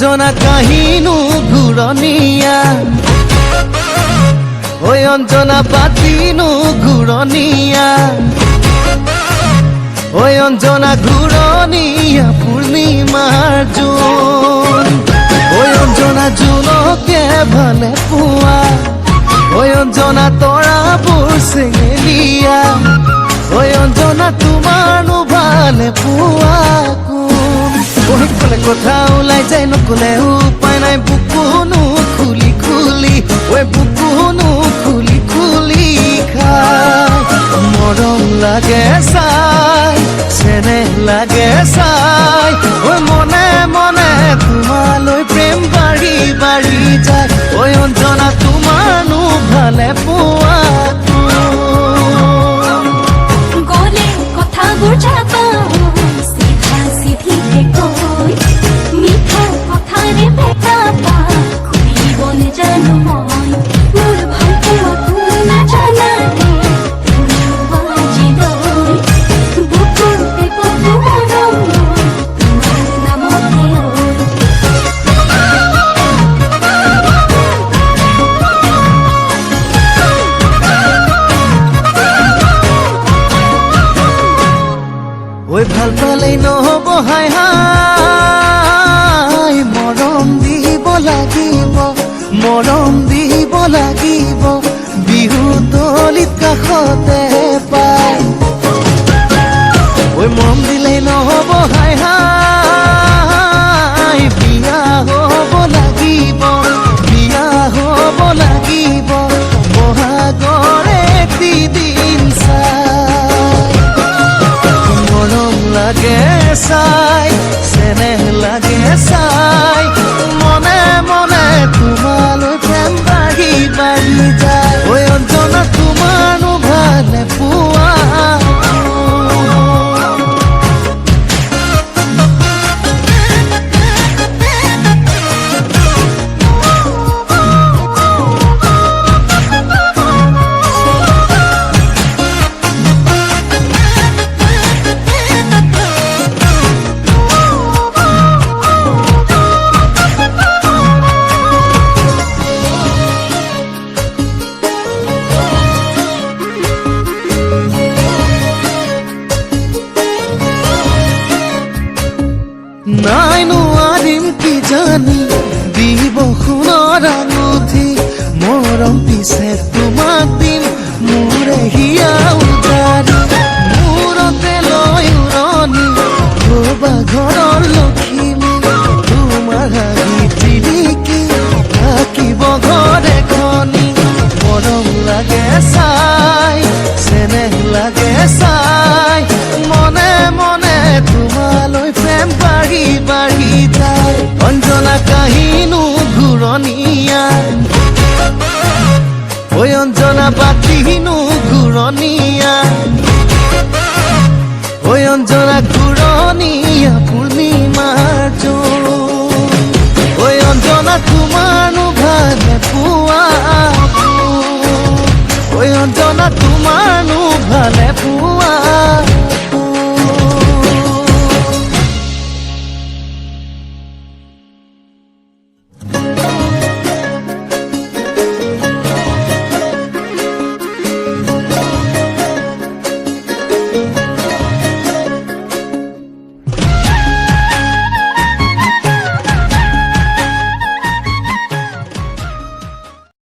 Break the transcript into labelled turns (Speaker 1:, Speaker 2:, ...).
Speaker 1: অঞ্জনা কাহিনু ঘূৰণীয়া ঐ অঞ্জনা পাতিনু ঘূৰণীয়া ঐ অঞ্জনা ঘূৰণীয়া পূৰ্ণিমাৰ জোন ঐ অঞ্জনা জোনকে ভালে পোৱা ঐ অঞ্জনা তৰাবোৰ চেঙেলীয়া ঐ অঞ্জনা তোমাৰনো ভালে পোৱা কোন কলে কথা ওলাই যায় নকলে উপায় নাই বুকুনো খুলি খুলি ঐ বুকুনো খুলি খুলি খাই মৰম লাগে চাই চেনেহ লাগে চাই ঐ মনে মনে তোমালৈ প্ৰেম বাঢ়ি বাঢ়ি যায় ঐ অঞ্জনা তোমাৰনো ভালে পোৱা
Speaker 2: গলে কথাবোৰ যাবা চিধা চিধিকে কৈ মিঠা কথাৰে ভেটাবা খুলিবলে জানো মই মোৰ ভালপোৱা তুমি নাজানানে আজিলৈ বুকুতে বুকু মৰম তোমাৰ নামতে
Speaker 1: ঐ ভাল পালেই নহ'ব হাই হাই মৰম দিব লাগিব মৰম দিব লাগিব বিহু তলিত কাষতে পাই ঐ মৰম দিলেই নহ'ব হাই হাই বিয়া হ'ব লাগিব বিয়া হ'ব লাগিব বহাগৰে এদিন চাই মৰম লাগে চাই চেনেহ লাগে চাই মনে মনে তোমালৈ প্ৰেম বাঢ়ি বাঢ়ি যায় ঐ অঞ্জনা তোমাৰনো ভালে পোৱা নাই নোৱাৰিম কি জানি দিব সোণৰ আঙুঠি মৰম পিছে তোমাক দিম মোৰে হিয়া উজাৰি মূৰতে লৈ উৰণি ক'বা ঘৰৰ লখিমী তোমাৰ হাঁহি জিলিকি থাকিব ঘৰ এখনি মৰম লাগে চাই চেনেহ লাগে চাই মনে মনে তোমালৈ প্ৰেম বাঢ়ি বাঢ়ি যায় অঞ্জনা কাহিনু ঘূৰণীয়া ঐ অঞ্জনা পাতিনু ঘূৰণীয়া ঐ অঞ্জনা ঘূৰণীয়া পূৰ্ণিমাৰ জোন ঐ অঞ্জনা তোমাৰনো ভালে পোৱা ঐ অঞ্জনা তোমাৰনো ভালে পোৱা